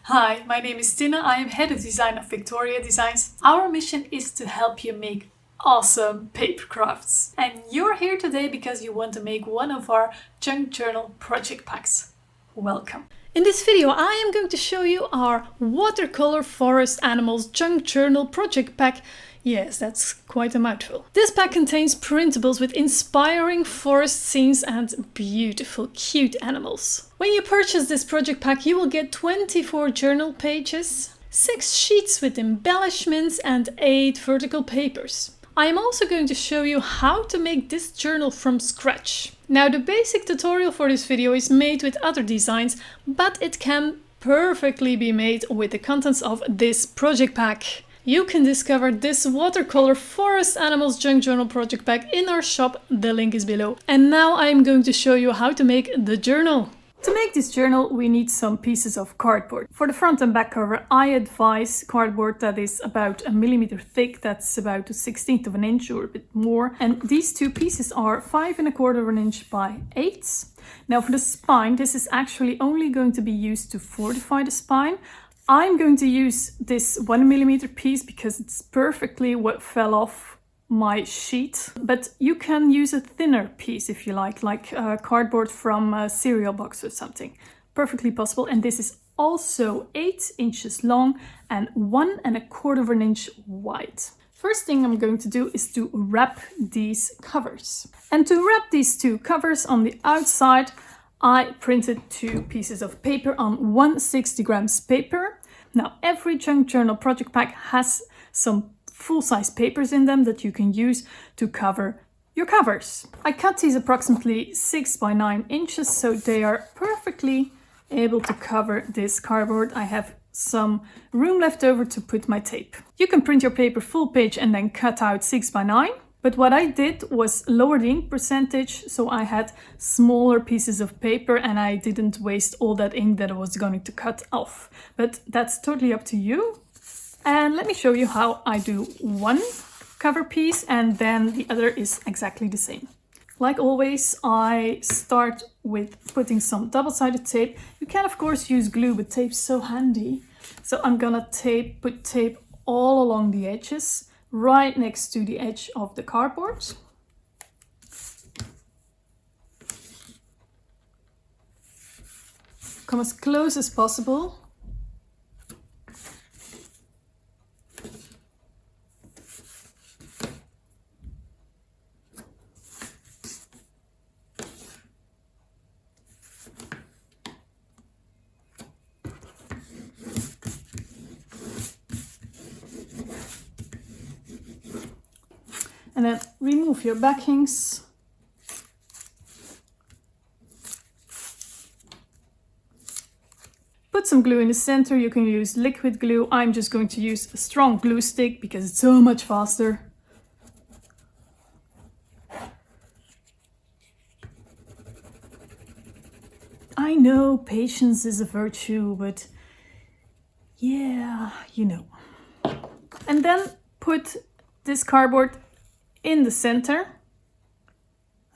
Hi, my name is Tina. I am head of design of Victoria Designs. Our mission is to help you make awesome paper crafts. And you're here today because you want to make one of our junk journal project packs. Welcome. In this video, I am going to show you our Watercolor Forest Animals junk journal project pack. Yes, that's quite a mouthful. This pack contains printables with inspiring forest scenes and beautiful, cute animals. When you purchase this project pack, you will get 24 journal pages, 6 sheets with embellishments and 8 vertical papers. I am also going to show you how to make this journal from scratch. Now, the basic tutorial for this video is made with other designs, but it can perfectly be made with the contents of this project pack. You can discover this Watercolor Forest Animals Junk Journal project pack in our shop, the link is below. And now I am going to show you how to make the journal. To make this journal we need some pieces of cardboard. For the front and back cover I advise cardboard that is about 1 millimeter thick, that's about 1/16 of an inch or a bit more. And these two pieces are 5 1/4 of an inch by 8. Now for the spine, this is actually only going to be used to fortify the spine. I'm going to use this 1 millimeter piece because it's perfectly what fell off my sheet, but you can use a thinner piece if you like cardboard from a cereal box or something. Perfectly possible. And this is also 8 inches long and 1 1/4 of an inch wide. First thing I'm going to do is to wrap these covers. And to wrap these two covers on the outside, I printed 2 pieces of paper on 160 grams paper. Now, every junk journal project pack has some full-size papers in them that you can use to cover your covers. I cut these approximately 6 by 9 inches, so they are perfectly able to cover this cardboard. I have some room left over to put my tape. You can print your paper full page and then cut out 6 by 9. But what I did was lower the ink percentage, so I had smaller pieces of paper and I didn't waste all that ink that I was going to cut off. But that's totally up to you. And let me show you how I do one cover piece and then the other is exactly the same. Like always, I start with putting some double-sided tape. You can of course use glue, but tape's so handy. So I'm gonna put tape all along the edges, right next to the edge of the cardboard. Come as close as possible. And then remove your backings. Put some glue in the center. You can use liquid glue. I'm just going to use a strong glue stick because it's so much faster. I know patience is a virtue, but yeah, you know. And then put this cardboard in the center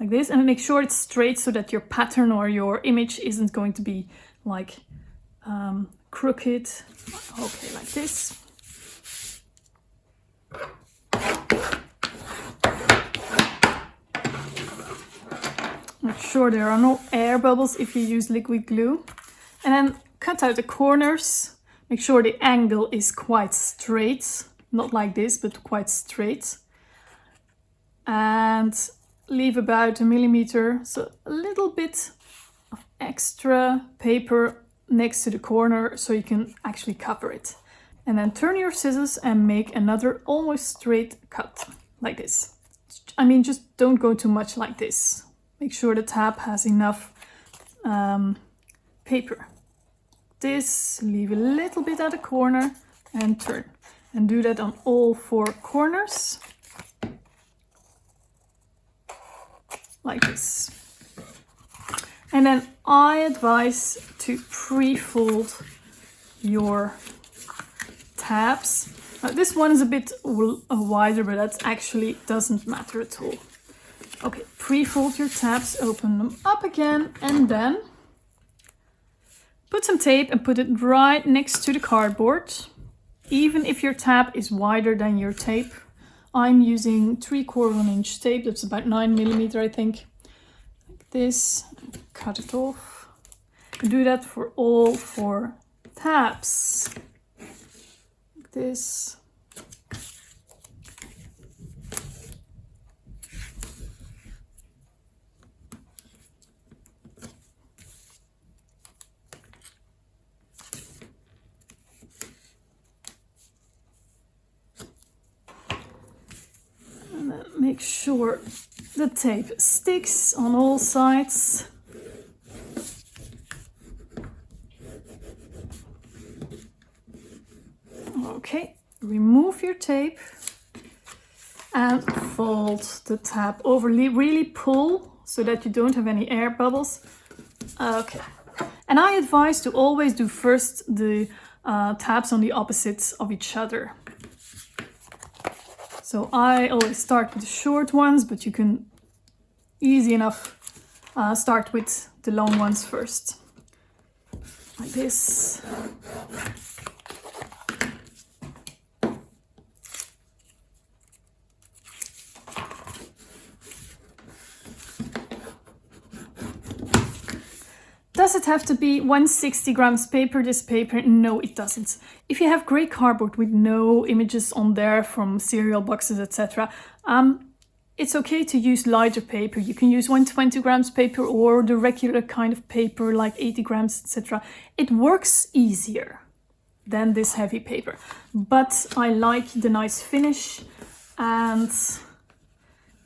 like this, and make sure it's straight so that your pattern or your image isn't going to be like crooked. Okay, like this. Make sure there are no air bubbles if you use liquid glue. And then cut out the corners. Make sure the angle is quite straight, not like this, but quite straight. And leave about 1 millimeter, so a little bit of extra paper next to the corner so you can actually cover it. And then turn your scissors and make another almost straight cut like this. I mean, just don't go too much like this. Make sure the tab has enough paper. This, leave a little bit at the corner and turn. And do that on all 4 corners. Like this. And then I advise to pre-fold your tabs. Now, this one is a bit wider, but that actually doesn't matter at all. Okay, pre-fold your tabs, open them up again, and then Put some tape and put it right next to the cardboard. Even if your tab is wider than your tape. I'm using 3/4 inch tape, that's about 9mm I think. Like this, cut it off. Do that for all 4 tabs. Like this. And then make sure the tape sticks on all sides. Okay, remove your tape and fold the tab over. Really pull so that you don't have any air bubbles. Okay, and I advise to always do first the tabs on the opposites of each other. So I always start with the short ones, but you can easy enough start with the long ones first. Like this. Does it have to be 160 grams paper, this paper? No, it doesn't. If you have grey cardboard with no images on there from cereal boxes, etc., it's okay to use lighter paper. You can use 120 grams paper or the regular kind of paper like 80 grams, etc. It works easier than this heavy paper. But I like the nice finish and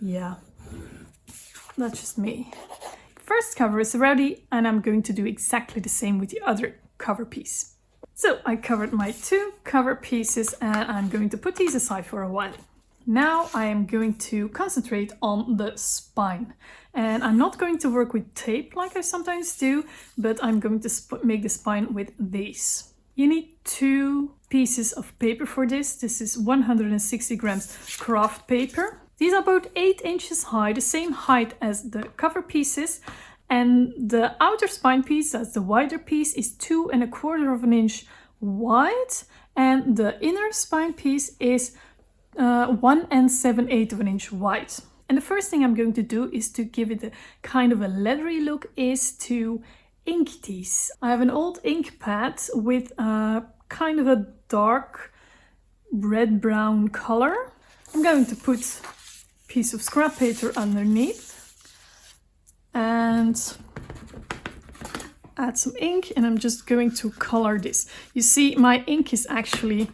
yeah, that's just me. First cover is ready and I'm going to do exactly the same with the other cover piece. So I covered my 2 cover pieces and I'm going to put these aside for a while. Now I am going to concentrate on the spine. And I'm not going to work with tape like I sometimes do, but I'm going to make the spine with these. You need 2 pieces of paper for this. This is 160 grams craft paper. These are both 8 inches high, the same height as the cover pieces. And the outer spine piece, that's the wider piece, is 2 1/4 inch wide. And the inner spine piece is 1 7/8 inch wide. And the first thing I'm going to do is to give it a kind of a leathery look is to ink these. I have an old ink pad with kind of a dark red-brown color. I'm going to put a piece of scrap paper underneath and add some ink, and I'm just going to color this. You see, my ink is actually,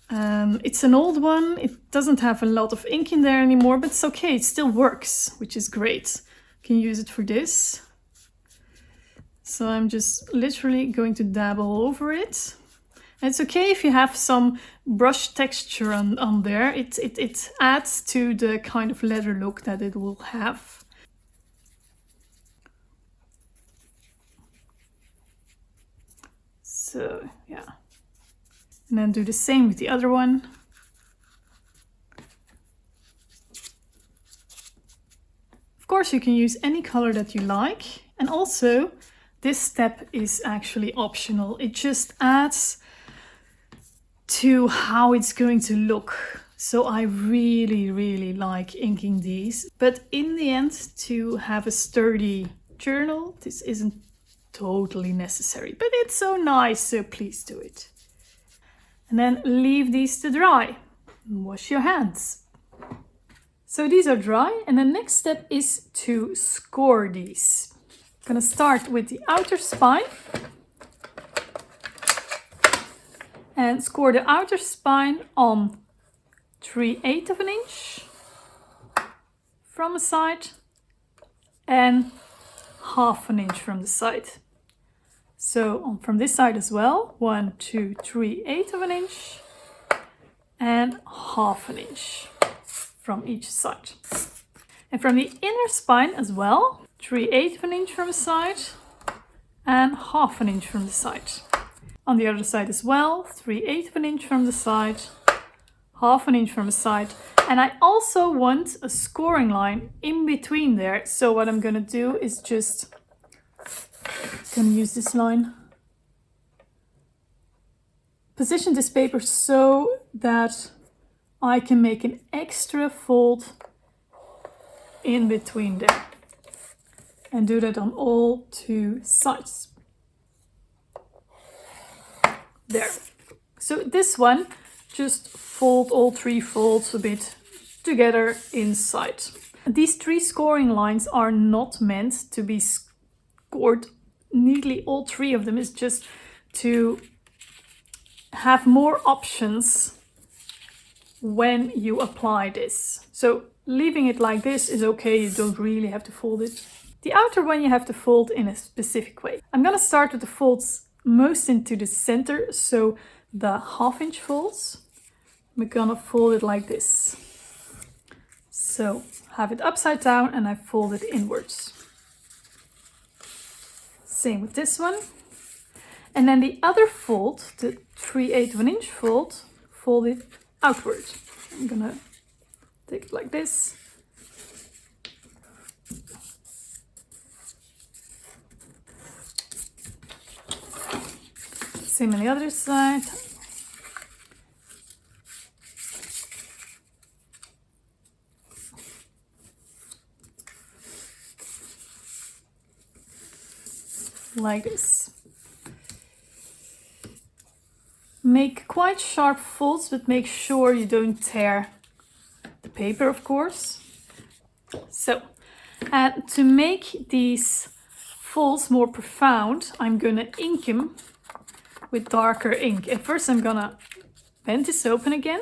it's an old one. It doesn't have a lot of ink in there anymore, but it's okay. It still works, which is great. You can use it for this. So I'm just literally going to dab all over it. And it's okay if you have some brush texture on there. It adds to the kind of leather look that it will have. So, yeah. And then do the same with the other one. Of course, you can use any color that you like. And also, this step is actually optional. It just adds to how it's going to look. So I really like inking these. But in the end, to have a sturdy journal, this isn't totally necessary. But it's so nice, so please do it. And then leave these to dry. Wash your hands. So these are dry, and the next step is to score these. I'm gonna start with the outer spine and score the outer spine on 3/8 inch from a side and 1/2 inch from the side. So from this side as well, 1, 2, 3/8 inch and 1/2 inch from each side. And from the inner spine as well, 3/8 inch from the side and 1/2 inch from the side. On the other side as well, 3/8 inch from the side, 1/2 inch from the side. And I also want a scoring line in between there. So what I'm gonna do is just gonna use this line. Position this paper so that I can make an extra fold in between there. And do that on all 2 sides. There. So this one, just fold all 3 folds a bit together inside. These 3 scoring lines are not meant to be scored neatly, all 3 of them. Is just to have more options when you apply this. So leaving it like this is okay, you don't really have to fold it. The outer one you have to fold in a specific way. I'm gonna start with the folds most into the center, so the 1/2 inch folds. We're gonna fold it like this. So have it upside down and I fold it inwards. Same with this one. And then the other fold, the 3/8 of an inch fold, fold it outward. I'm gonna take it like this. Same on the other side. Like this. Make quite sharp folds, but make sure you don't tear the paper, of course. So, to make these folds more profound, I'm gonna ink them with darker ink. And first I'm gonna bend this open again.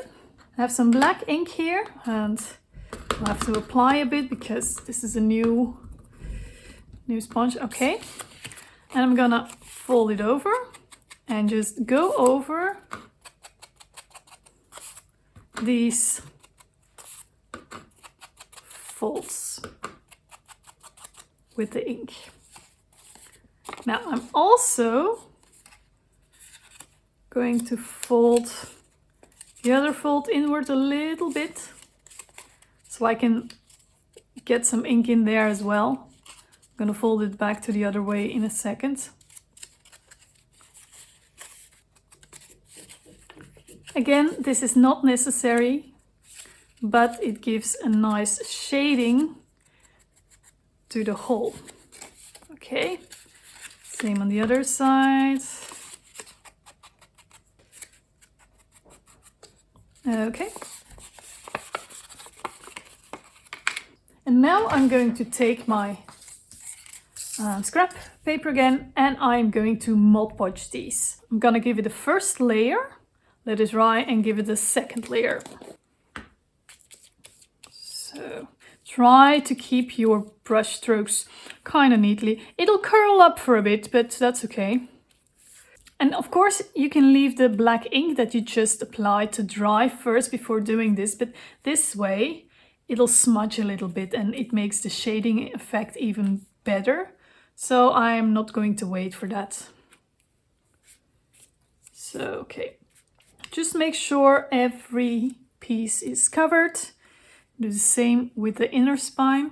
I have some black ink here and I'll have to apply a bit because this is a new sponge. Okay. And I'm gonna fold it over and just go over these folds with the ink. Now I'm also going to fold the other fold inward a little bit so I can get some ink in there as well. I'm gonna fold it back to the other way in a second. Again, this is not necessary, but it gives a nice shading to the whole. Okay, same on the other side. Okay. And now I'm going to take my scrap paper again and I'm going to Mod Podge these. I'm gonna give it a first layer, let it dry, and give it a second layer. So try to keep your brush strokes kind of neatly. It'll curl up for a bit, but that's okay. And of course you can leave the black ink that you just applied to dry first before doing this, but this way it'll smudge a little bit and it makes the shading effect even better. So I'm not going to wait for that. So, okay. Just make sure every piece is covered. Do the same with the inner spine.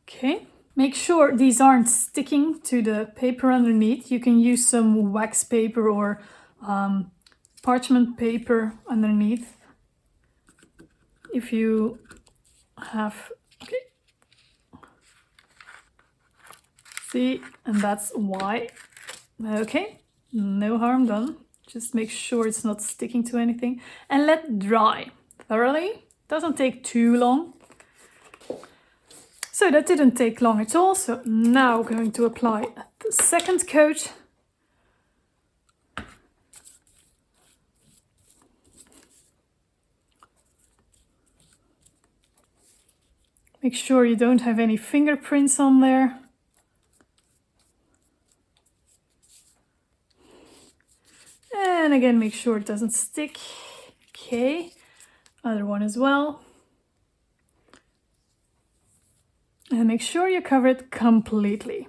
Okay. Make sure these aren't sticking to the paper underneath. You can use some wax paper or parchment paper underneath. If you have, okay. See, and that's why. Okay, no harm done. Just make sure it's not sticking to anything. And let dry thoroughly. Doesn't take too long. So that didn't take long at all. So now we're going to apply the second coat. Make sure you don't have any fingerprints on there. And again, make sure it doesn't stick. Okay, other one as well. And make sure you cover it completely.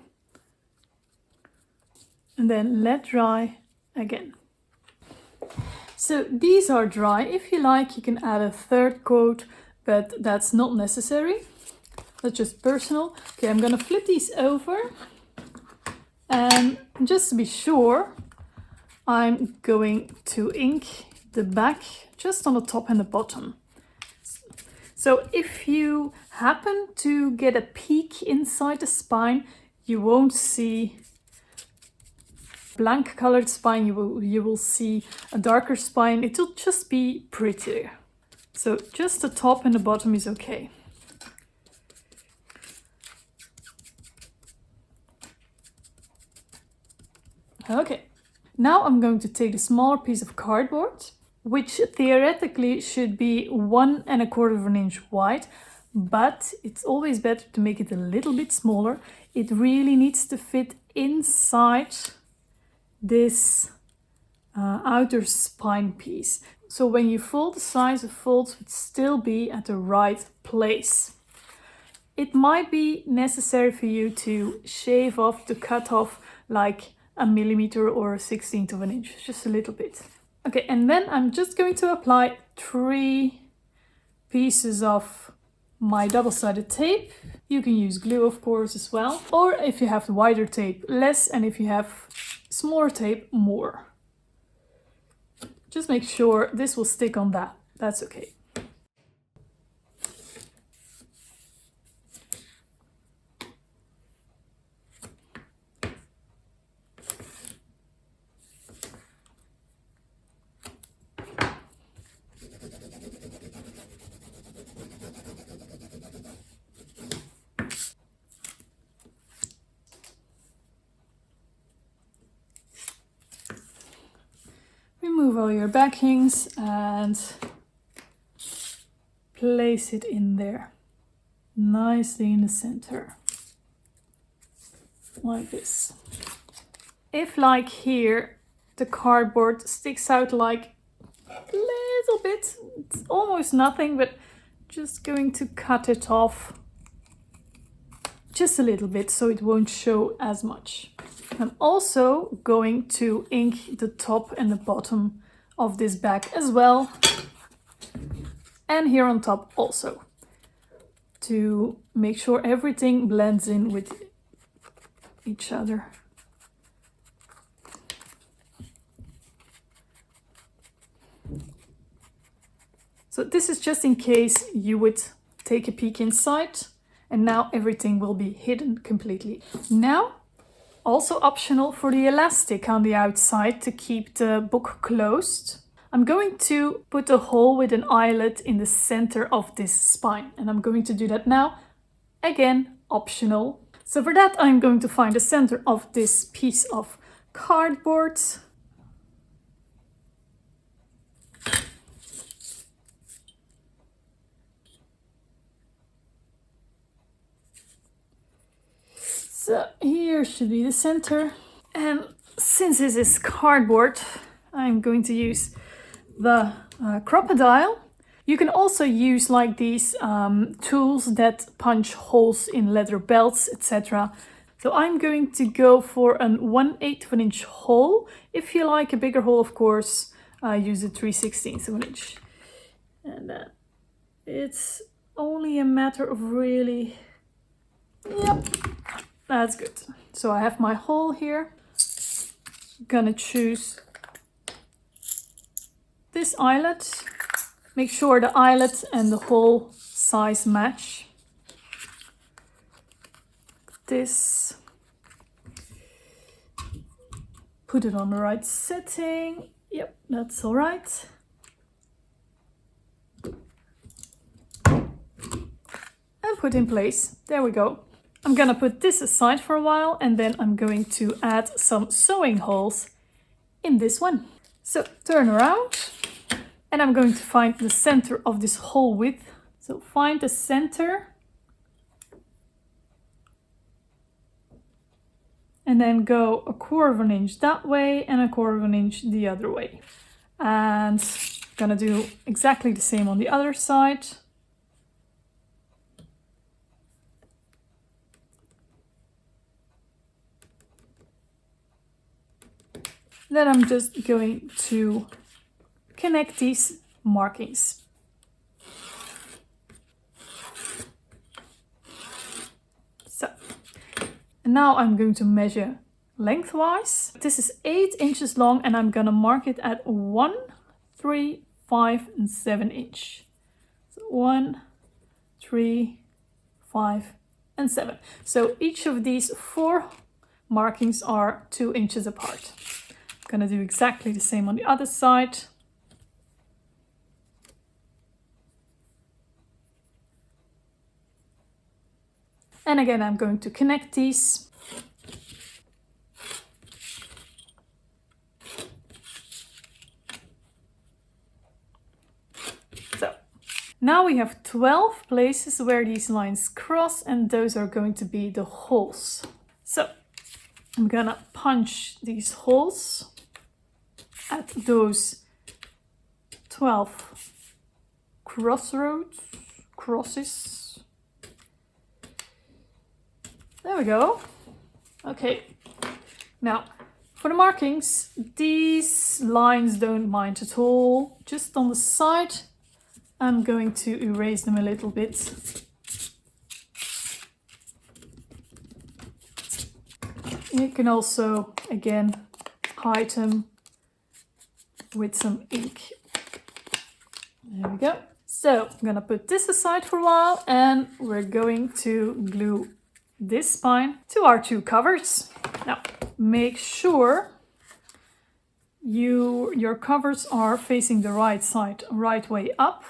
And then let dry again. So these are dry. If you like, you can add a third coat, but that's not necessary. That's just personal. Okay, I'm gonna flip these over. And just to be sure, I'm going to ink the back just on the top and the bottom. So if you happen to get a peek inside the spine, you won't see blank colored spine, you will see a darker spine. It'll just be prettier. So just the top and the bottom is okay. Okay, now I'm going to take a smaller piece of cardboard, which theoretically should be 1 1/4 inch wide, but it's always better to make it a little bit smaller. It really needs to fit inside this outer spine piece. So when you fold, the size of folds would still be at the right place. It might be necessary for you to shave off, to cut off like a millimeter or 1/16 of an inch, just a little bit. Okay, and then I'm just going to apply 3 pieces of my double-sided tape. You can use glue, of course, as well. Or if you have wider tape, less, and if you have smaller tape, more. Just make sure this will stick on that. That's okay. Remove all your backings and place it in there, nicely in the center, like this. If like here, the cardboard sticks out like a little bit, it's almost nothing, but just going to cut it off just a little bit so it won't show as much. I'm also going to ink the top and the bottom of this back as well, and here on top also, to make sure everything blends in with each other. So this is just in case you would take a peek inside, and now everything will be hidden completely. Now, also optional for the elastic on the outside to keep the book closed, I'm going to put a hole with an eyelet in the center of this spine, and I'm going to do that now. Again, optional. So for that, I'm going to find the center of this piece of cardboard. So here should be the center. And since this is cardboard, I'm going to use the crocodile. You can also use like these tools that punch holes in leather belts, etc. So I'm going to go for a 1/8 of an inch hole. If you like a bigger hole, of course, use a 3/16 of an inch. And it's only a matter of really, yep, that's good. So I have my hole here. Gonna choose this eyelet. Make sure the eyelet and the hole size match. This. Put it on the right setting. Yep, that's all right. And put in place. There we go. I'm gonna put this aside for a while, and then I'm going to add some sewing holes in this one. So turn around, and I'm going to find the center of this hole width. So find the center, and then go 1/4 of an inch that way and 1/4 of an inch the other way. And I'm gonna do exactly the same on the other side. Then I'm just going to connect these markings. So, and now I'm going to measure lengthwise. This is 8 inches long and I'm gonna mark it at 1, 3, 5 and 7 inch. So 1, 3, 5 and 7. So each of these 4 markings are 2 inches apart. I'm gonna do exactly the same on the other side. And again, I'm going to connect these. So now we have 12 places where these lines cross, and those are going to be the holes. So I'm gonna punch these holes at those 12 crosses. There we go. Okay, now for the markings, these lines don't mind at all. Just on the side, I'm going to erase them a little bit. You can also, again, hide them with some ink. There we go. So I'm gonna put this aside for a while and we're going to glue this spine to our 2 covers. Now, make sure your covers are facing the right side, right way up.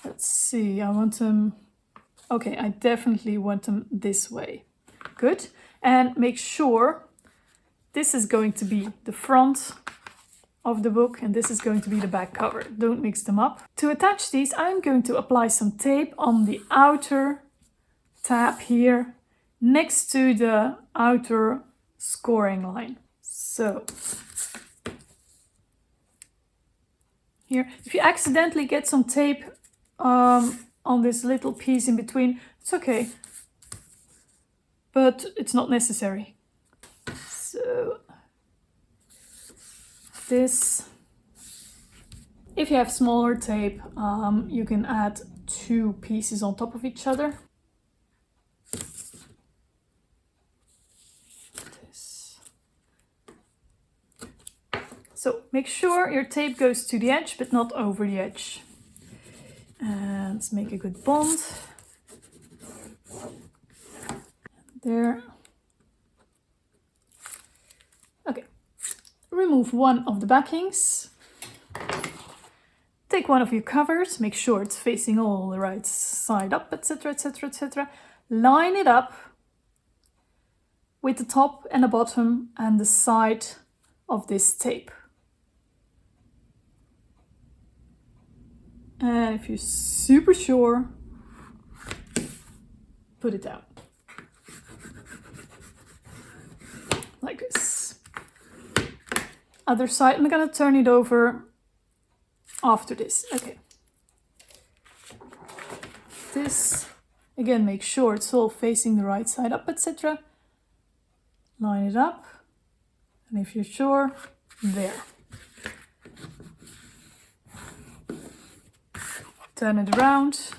Let's see, I want them... Okay, I definitely want them this way. Good. And make sure this is going to be the front of the book and this is going to be the back cover. Don't mix them up. To attach these, I'm going to apply some tape on the outer tab here next to the outer scoring line. So here, if you accidentally get some tape on this little piece in between, it's okay, but it's not necessary. So this, if you have smaller tape, you can add 2 pieces on top of each other. So make sure your tape goes to the edge, but not over the edge. And let's make a good bond. There. Okay. Remove one of the backings. Take one of your covers, make sure it's facing all the right side up, etc, etc, etc. Line it up with the top and the bottom and the side of this tape. And if you're super sure, put it down. Like this. Other side, I'm gonna turn it over after this. Okay. This, again, make sure it's all facing the right side up, etc. Line it up. And if you're sure, there. Turn it around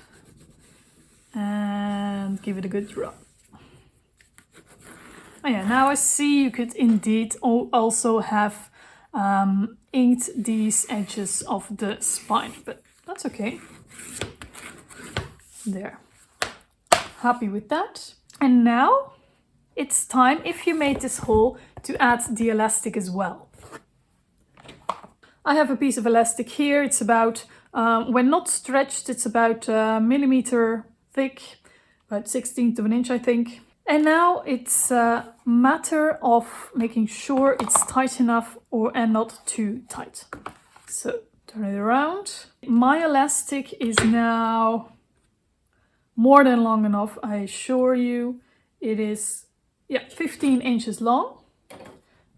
and give it a good rub. Oh yeah, now I see you could indeed also have inked these edges of the spine, but that's okay. There. Happy with that. And now it's time, if you made this hole, to add the elastic as well. I have a piece of elastic here. It's about, when not stretched, it's about a millimeter thick, about 1/16 of an inch, I think. And now it's a matter of making sure it's tight enough and not too tight. So turn it around. My elastic is now more than long enough, I assure you. It is, yeah, 15 inches long.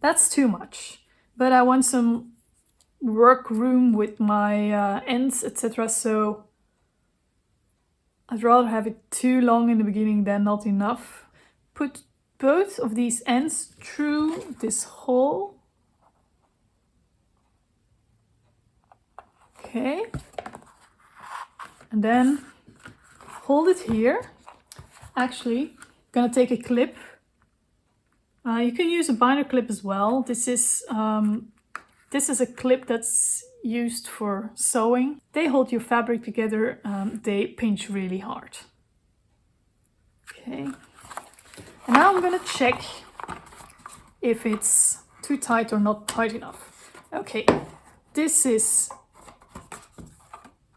That's too much, but I want some work room with my ends, etc. So I'd rather have it too long in the beginning than not enough. Put both of these ends through this hole. Okay. And then hold it here. Actually, I'm gonna take a clip. You can use a binder clip as well. This is a clip that's used for sewing. They hold your fabric together. They pinch really hard. Okay. And now I'm gonna check if it's too tight or not tight enough. Okay, this is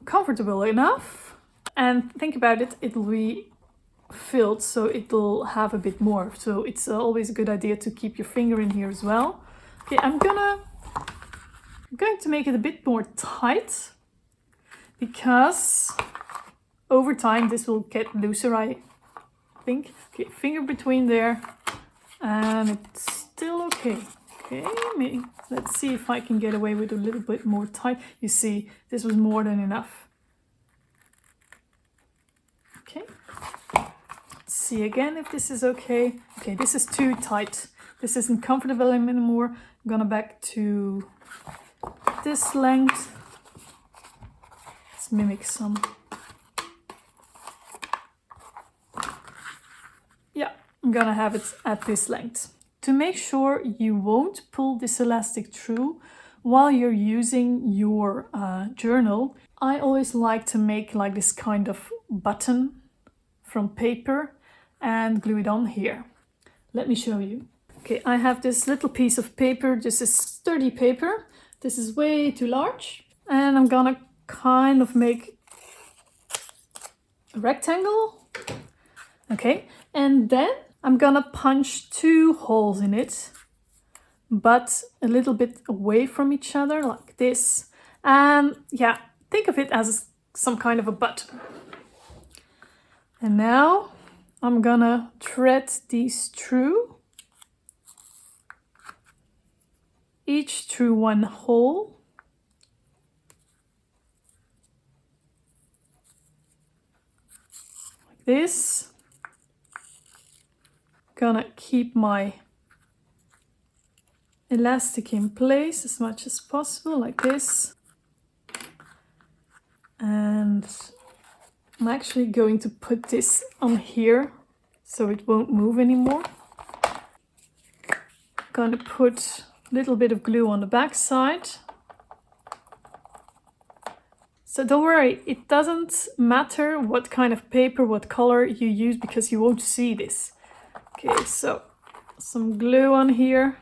comfortable enough. And think about it, it'll be filled, so it'll have a bit more. So it's always a good idea to keep your finger in here as well. Okay, I'm going to make it a bit more tight because over time this will get looser, I think. Okay, finger between there, and it's still okay. Okay, let's see if I can get away with a little bit more tight. You see, this was more than enough. Okay, let's see again if this is okay. Okay, this is too tight. This isn't comfortable anymore. I'm gonna back to this length. Let's mimic some. Yeah, I'm gonna have it at this length. To make sure you won't pull this elastic through while you're using your journal, I always like to make like this kind of button from paper and glue it on here. Let me show you. Okay, I have this little piece of paper. This is sturdy paper. This is way too large. And I'm gonna kind of make a rectangle. Okay, and then I'm gonna punch 2 holes in it, but a little bit away from each other, like this. And yeah, think of it as some kind of a button. And now I'm gonna thread these through, each through 1 hole. Like this. Gonna keep my elastic in place as much as possible, like this. And I'm actually going to put this on here so it won't move anymore. Gonna put a little bit of glue on the back side. So don't worry, it doesn't matter what kind of paper, what color you use, because you won't see this. Okay, so some glue on here.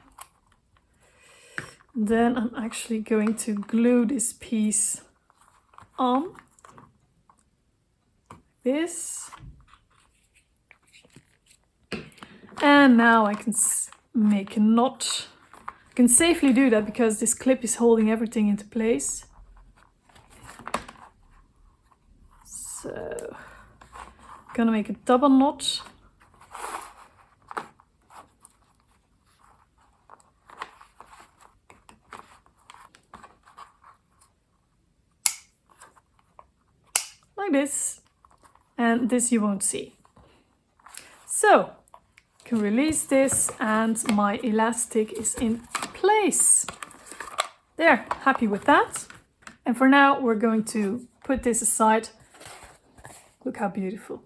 Then I'm actually going to glue this piece on. This. And now I can make a knot. I can safely do that because this clip is holding everything into place. So, I'm gonna make a double knot. Like this, and this you won't see. So, I can release this and my elastic is in place. There, happy with that. And for now, we're going to put this aside. Look how beautiful.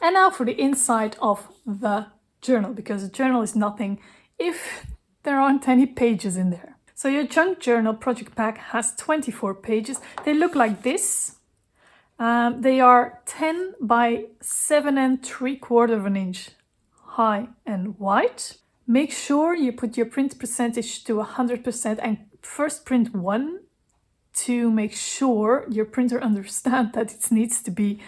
And now for the inside of the journal, because a journal is nothing if there aren't any pages in there. So your junk journal project pack has 24 pages. They look like this. They are 10 by 7 3/4 inch high and wide. Make sure you put your print percentage to 100% and first print 1 to make sure your printer understands that it needs to be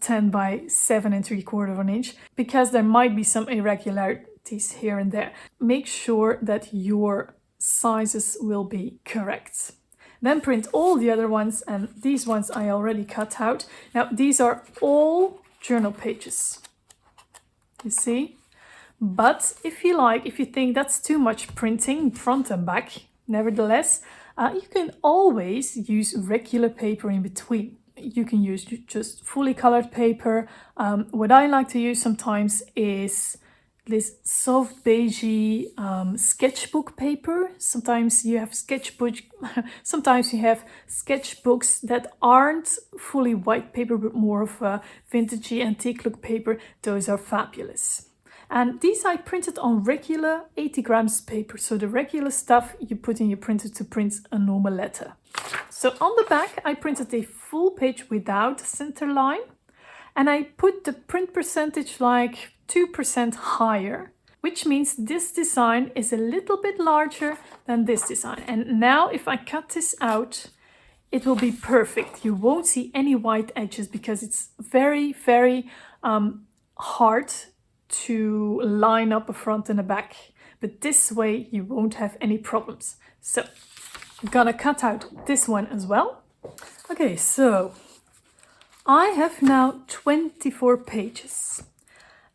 10 by 7 3/4 inch, because there might be some irregularities here and there. Make sure that your sizes will be correct. Then print all the other ones, and these ones I already cut out. Now these are all journal pages, you see? But if you think that's too much printing front and back, nevertheless, you can always use regular paper in between. You can use just fully colored paper. What I like to use sometimes is this soft beigey sketchbook paper. Sometimes you have sometimes you have sketchbooks that aren't fully white paper but more of a vintagey antique look paper. Those are fabulous. And these I printed on regular 80 grams paper, so the regular stuff you put in your printer to print a normal letter. So on the back I printed a full page without center line, and I put the print percentage like 2% higher, which means this design is a little bit larger than this design. And now if I cut this out, it will be perfect. You won't see any white edges because it's very, very hard to line up a front and a back, but this way you won't have any problems. So I'm gonna cut out this one as well. Okay, so I have now 24 pages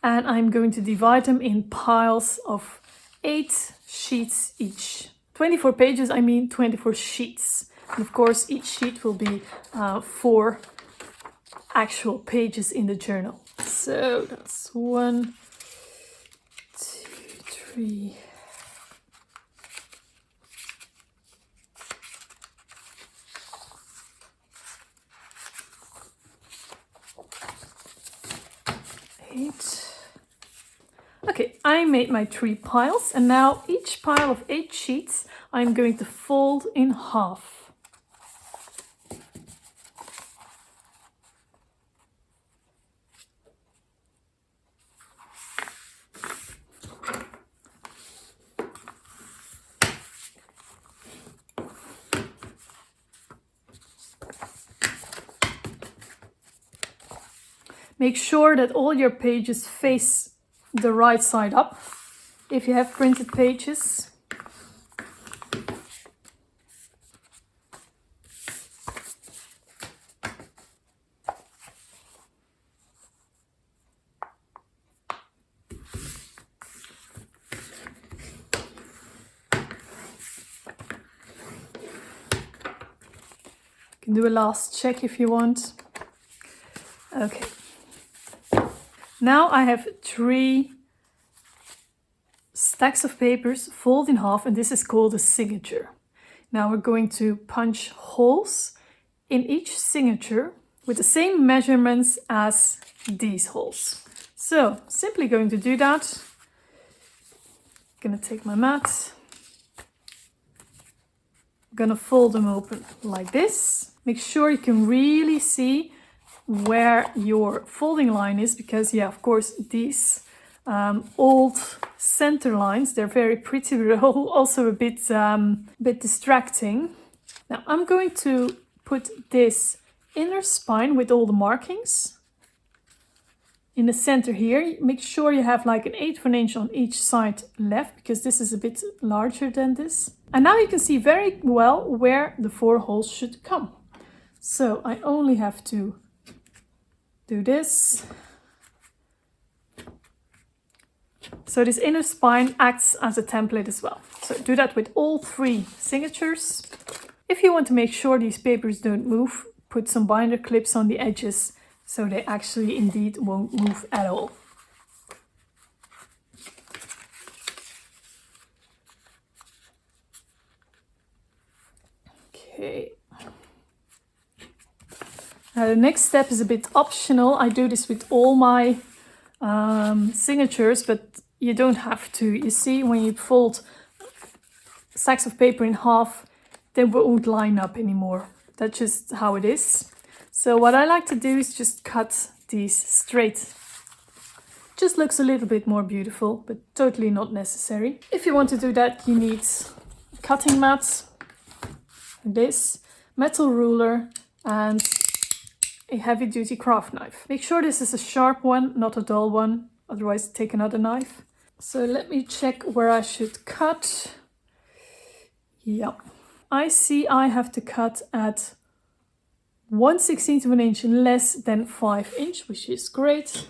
and I'm going to divide them in piles of 8 sheets each. 24 pages, I mean 24 sheets. And of course each sheet will be 4 actual pages in the journal. So that's 1, 2, 3, 8. Okay, I made my 3 piles, and now each pile of 8 sheets I'm going to fold in half. Make sure that all your pages face the right side up if you have printed pages. You can do a last check if you want. Okay. Now I have 3 stacks of papers folded in half, and this is called a signature. Now we're going to punch holes in each signature with the same measurements as these holes. So simply going to do that. I'm gonna take my mat. I'm gonna fold them open like this. Make sure you can really see where your folding line is, because yeah, of course these old center lines, they're very pretty, but also a bit distracting. Now I'm going to put this inner spine with all the markings in the center here. Make sure you have like an 1/8 of an inch on each side left, because this is a bit larger than this. And now you can see very well where the 4 holes should come. So I only have to do this. So this inner spine acts as a template as well. So do that with all 3 signatures. If you want to make sure these papers don't move, put some binder clips on the edges so they actually indeed won't move at all. Okay. Now the next step is a bit optional. I do this with all my signatures, but you don't have to. You see, when you fold stacks of paper in half, they won't line up anymore. That's just how it is. So what I like to do is just cut these straight. Just looks a little bit more beautiful, but totally not necessary. If you want to do that, you need cutting mats, this, metal ruler, and a heavy-duty craft knife. Make sure this is a sharp one, not a dull one, otherwise take another knife. So let me check where I should cut. Yep. I see I have to cut at 1/16 of an inch less than 5 inch, which is great.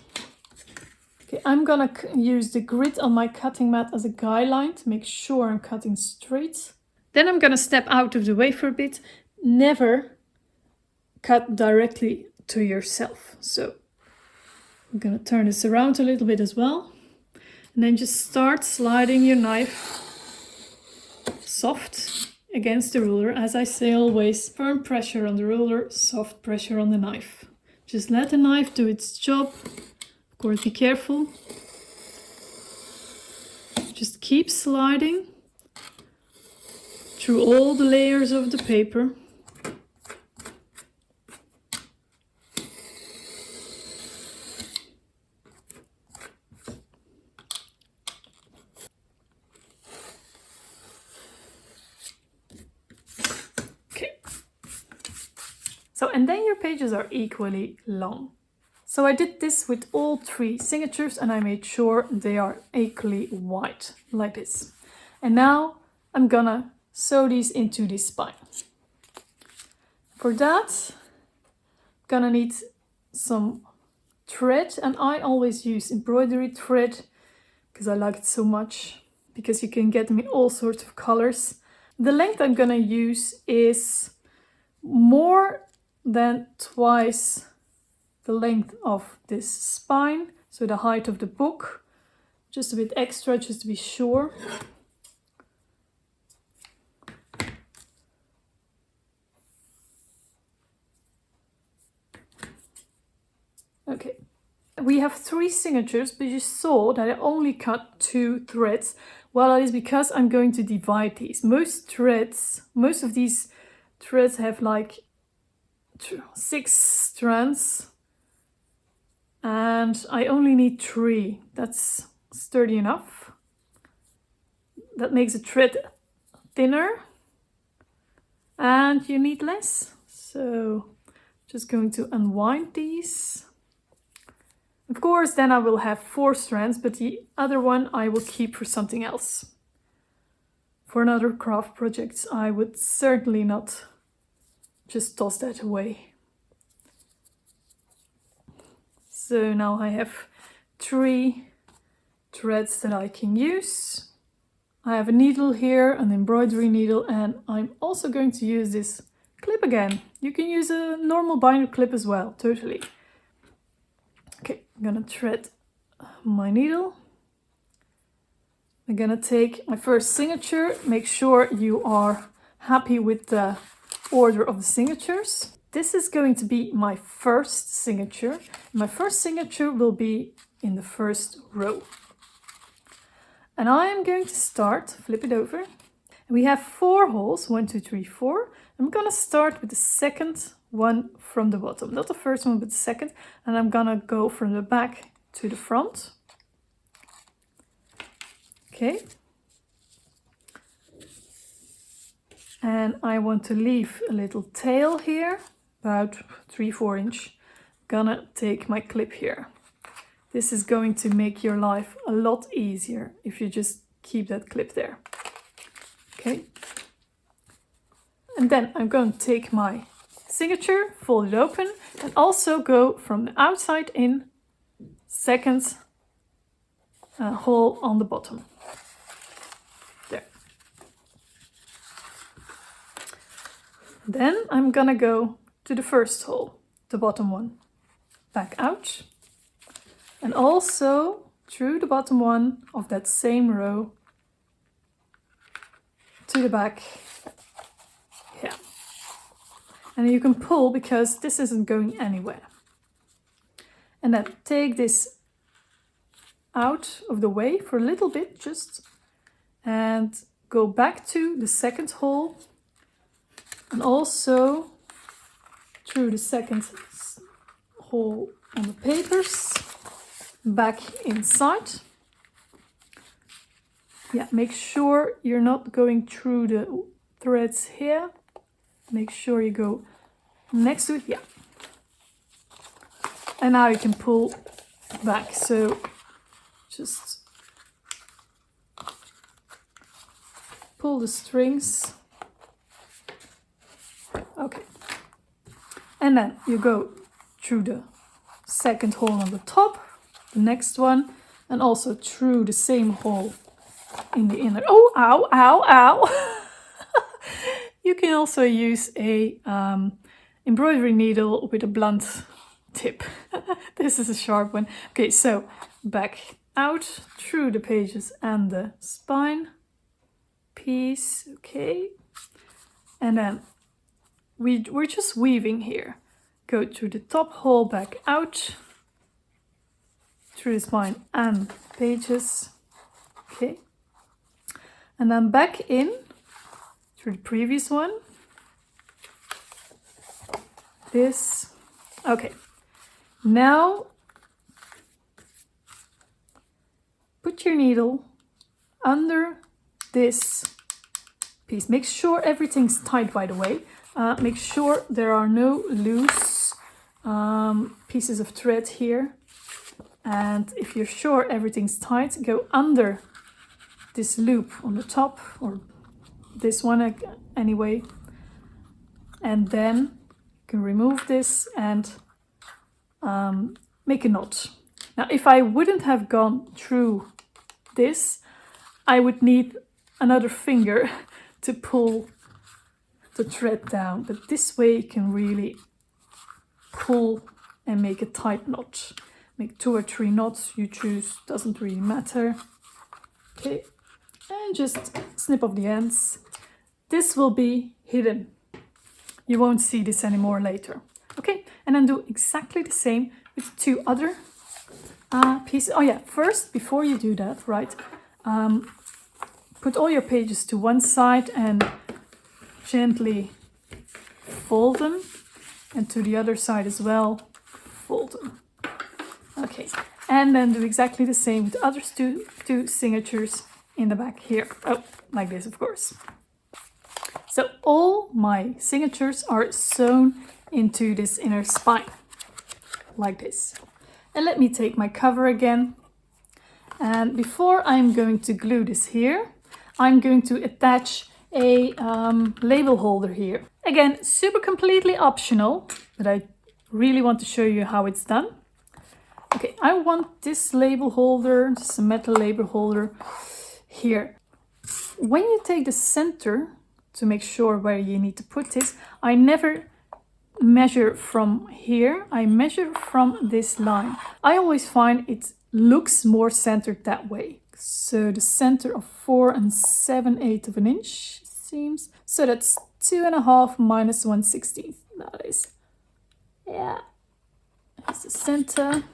Okay, I'm gonna use the grid on my cutting mat as a guideline to make sure I'm cutting straight. Then I'm gonna step out of the way for a bit. Never cut directly to yourself. So I'm gonna turn this around a little bit as well. And then just start sliding your knife soft against the ruler. As I say always, firm pressure on the ruler, soft pressure on the knife. Just let the knife do its job. Of course, be careful. Just keep sliding through all the layers of the paper. So, and then your pages are equally long. So I did this with all 3 signatures and I made sure they are equally wide, like this. And now I'm gonna sew these into this spine. For that, I'm gonna need some thread, and I always use embroidery thread because I like it so much, because you can get them in all sorts of colors. The length I'm gonna use is more than twice the length of this spine, so the height of the book, just a bit extra just to be sure. Okay, we have 3 signatures, but you saw that I only cut 2 threads. Well, that is because I'm going to divide these. Most of these threads have like 6 strands, and I only need 3. That's sturdy enough. That makes the thread thinner, and you need less. So just going to unwind these. Of course, then I will have 4 strands, but the other one I will keep for something else. For another craft project, I would certainly not just toss that away. So now I have 3 threads that I can use. I have a needle here, an embroidery needle, and I'm also going to use this clip again. You can use a normal binder clip as well, totally. Okay, I'm gonna thread my needle. I'm gonna take my first signature. Make sure you are happy with the order of the signatures. This is going to be my first signature. My first signature will be in the first row. And I am going to start, flip it over. And we have 4 holes, 1, 2, 3, 4. I'm gonna start with the second one from the bottom. Not the first one, but the second. And I'm gonna go from the back to the front. Okay. And I want to leave a little tail here, about 3-4 inch. Gonna take my clip here. This is going to make your life a lot easier if you just keep that clip there. Okay. And then I'm going to take my signature, fold it open, and also go from the outside in, second hole on the bottom. There. Then I'm gonna go to the first hole, the bottom one, back out, and also through the bottom one of that same row to the back. Yeah. And you can pull because this isn't going anywhere. And then take this out of the way for a little bit just, and go back to the second hole, and also through the second hole on the papers, back inside. Yeah, make sure you're not going through the threads here. Make sure you go next to it, yeah. And now you can pull back, so just pull the strings. Okay. And then you go through the second hole on the top, the next one, and also through the same hole in the inner. Oh, ow, ow, ow. You can also use a embroidery needle with a blunt tip. This is a sharp one. Okay, so back out through the pages and the spine piece. Okay, and then we're just weaving here. Go through the top hole, back out through the spine and pages. Okay, and then back in through the previous one. This. Okay, now put your needle under this piece. Make sure everything's tight, by the way. Make sure there are no loose pieces of thread here. And if you're sure everything's tight, go under this loop on the top, or this one anyway. And then you can remove this and make a knot. Now, if I wouldn't have gone through this, I would need another finger to pull the thread down. But this way you can really pull and make a tight knot. Make 2 or 3 knots you choose, doesn't really matter. Okay, and just snip off the ends. This will be hidden. You won't see this anymore later. Okay, and then do exactly the same with 2 other pieces. Oh yeah, first, before you do that, right, put all your pages to one side and gently fold them, and to the other side as well, fold them. Okay, and then do exactly the same with the other two signatures in the back here. Oh, like this, of course. So all my signatures are sewn into this inner spine, like this. And let me take my cover again. And before I'm going to glue this here, I'm going to attach a label holder here. Again, super completely optional, but I really want to show you how it's done. Okay, I want this label holder, this is a metal label holder here. When you take the center to make sure where you need to put this, I never measure from here, I measure from this line. I always find it looks more centered that way. So the center of 4 7/8 of an inch seems. So that's 2.5 minus 1/16. That is, yeah, that's the center.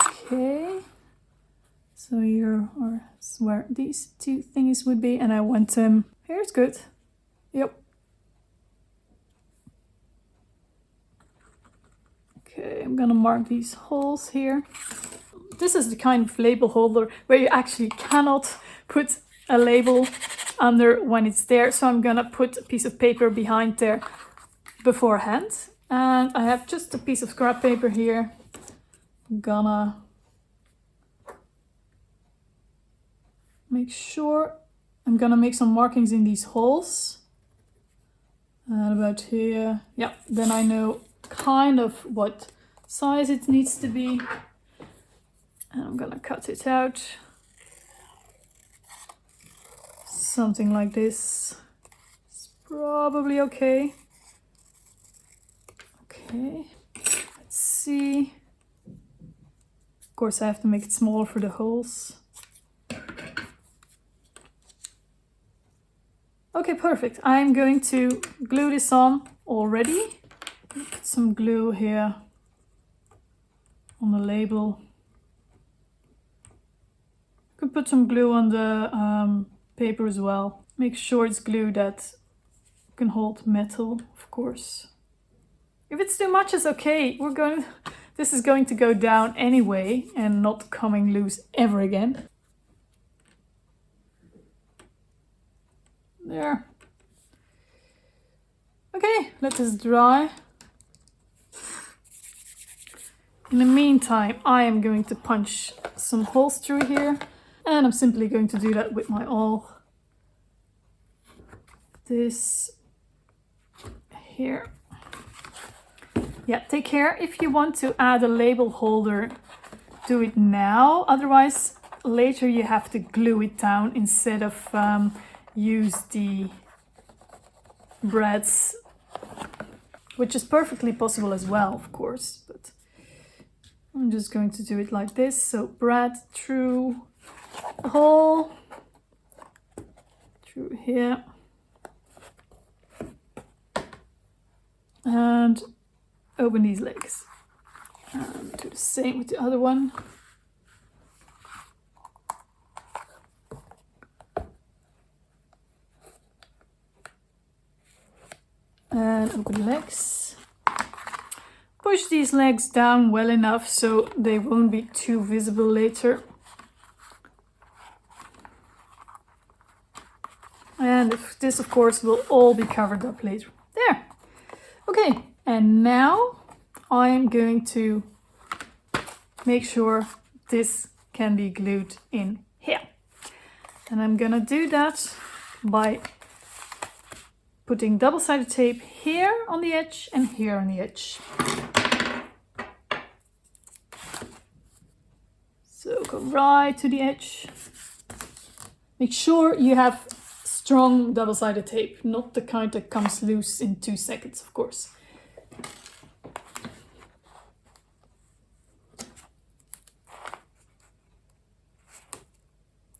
Okay, so here are where these 2 thingies would be, and I want them, here's good, yep. Okay, I'm gonna mark these holes here. This is the kind of label holder where you actually cannot put a label under when it's there, so I'm gonna put a piece of paper behind there beforehand. And I have just a piece of scrap paper here. I'm gonna make sure, I'm gonna make some markings in these holes. And about here, yeah, then I know kind of what size it needs to be. And I'm gonna cut it out. Something like this. It's probably okay. Okay, let's see. Of course I have to make it smaller for the holes. Okay, perfect. I'm going to glue this on already. Put some glue here on the label. You can put some glue on the paper as well. Make sure it's glue that can hold metal, of course. If it's too much, it's okay. This is going to go down anyway and not coming loose ever again. There. Okay, let this dry. In the meantime, I am going to punch some holes through here, and I'm simply going to do that with my awl. This here. Yeah, take care. If you want to add a label holder, do it now. Otherwise, later you have to glue it down instead of use the brads, which is perfectly possible as well, of course. But I'm just going to do it like this. So bread through the hole, through here, and open these legs. And do the same with the other one. And open the legs. Push these legs down well enough so they won't be too visible later. And this of course will all be covered up later. There. Okay, and now I'm going to make sure this can be glued in here. And I'm gonna do that by putting double-sided tape here on the edge and here on the edge. So go right to the edge. Make sure you have strong double-sided tape, not the kind that comes loose in 2 seconds, of course.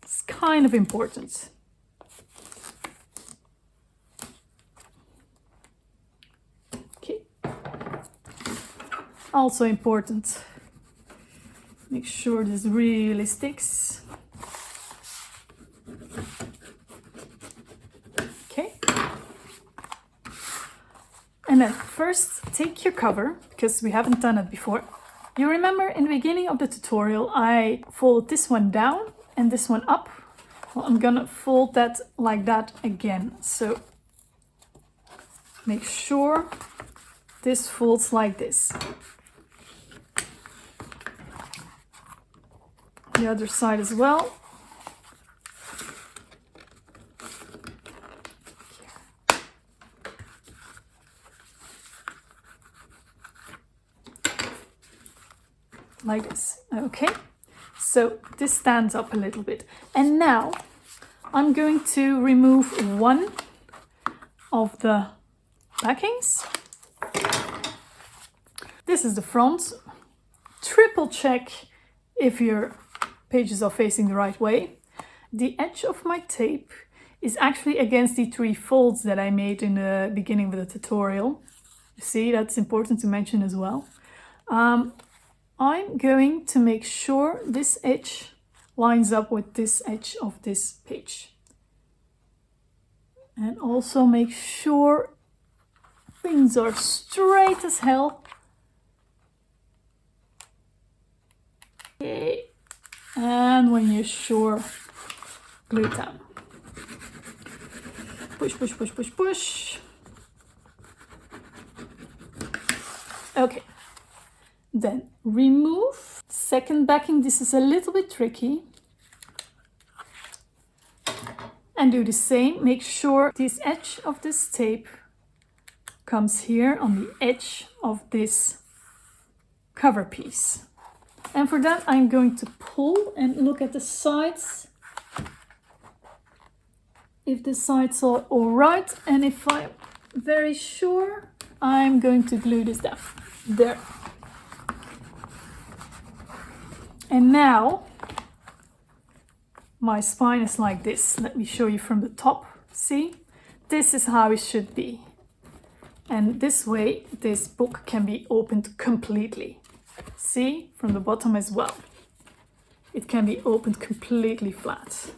It's kind of important. Okay. Also important. Make sure this really sticks. Okay. And then first take your cover, because we haven't done it before. You remember in the beginning of the tutorial I folded this one down and this one up. Well, I'm gonna fold that like that again. So make sure this folds like this. The other side as well. Like this. Okay, so this stands up a little bit. And now I'm going to remove one of the backings. This is the front. Triple check if your pages are facing the right way. The edge of my tape is actually against the 3 folds that I made in the beginning of the tutorial. You see, that's important to mention as well. I'm going to make sure this edge lines up with this edge of this page. And also make sure things are straight as hell. Okay. And when you're sure, glue it down. Push, push, push, push, push. Okay. Then remove second backing. This is a little bit tricky. And do the same. Make sure this edge of this tape comes here on the edge of this cover piece. And for that I'm going to pull and look at the sides. If the sides are all right, and if I'm very sure, I'm going to glue this down. There. And now my spine is like this. Let me show you from the top. See? This is how it should be. And this way, this book can be opened completely. See? From the bottom as well. It can be opened completely flat.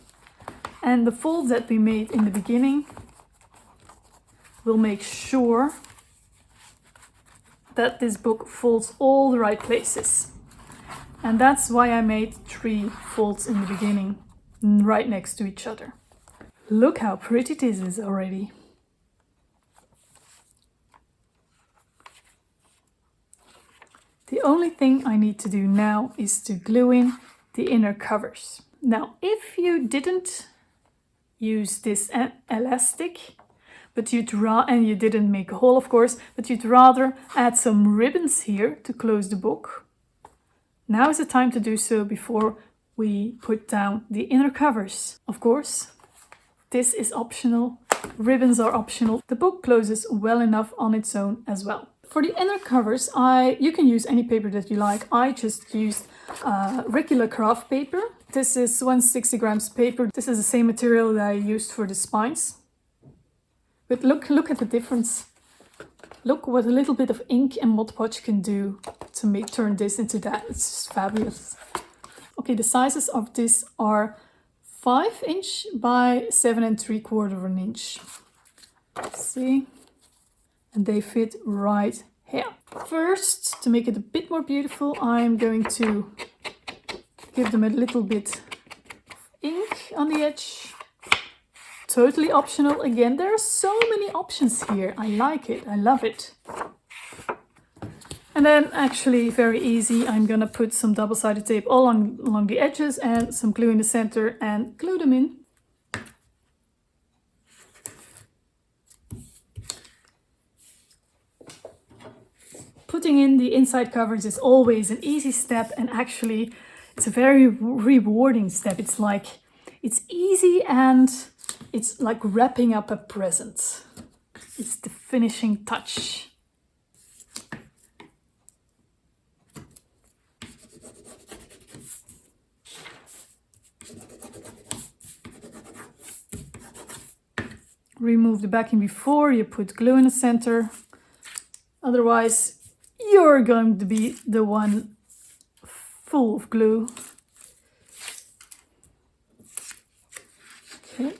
And the folds that we made in the beginning will make sure that this book folds all the right places. And that's why I made 3 folds in the beginning, right next to each other. Look how pretty this is already. The only thing I need to do now is to glue in the inner covers. Now, if you didn't use this elastic, but and you didn't make a hole, of course, but you'd rather add some ribbons here to close the book, now is the time to do so before we put down the inner covers. Of course, this is optional. Ribbons are optional. The book closes well enough on its own as well. For the inner covers, you can use any paper that you like. I just used regular craft paper. This is 160 grams paper. This is the same material that I used for the spines. But look at the difference. Look what a little bit of ink and Mod Podge can do to turn this into that. It's just fabulous. Okay, the sizes of this are 5" by 7 3/4 inch. See? And they fit right here. First, to make it a bit more beautiful, I'm going to give them a little bit of ink on the edge. Totally optional. Again, there are so many options here. I like it. I love it. And then actually very easy, I'm gonna put some double-sided tape all along the edges and some glue in the center and glue them in. Putting in the inside covers is always an easy step, and actually it's a very rewarding step. It's easy and it's like wrapping up a present. It's the finishing touch. Remove the backing before you put glue in the center. Otherwise, you're going to be the one full of glue. Okay.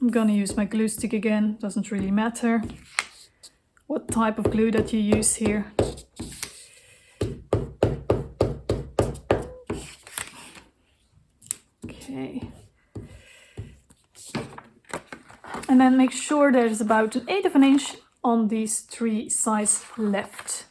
I'm gonna use my glue stick again. Doesn't really matter what type of glue that you use here. Okay. And then make sure there's about 1/8 inch on these 3 sides left.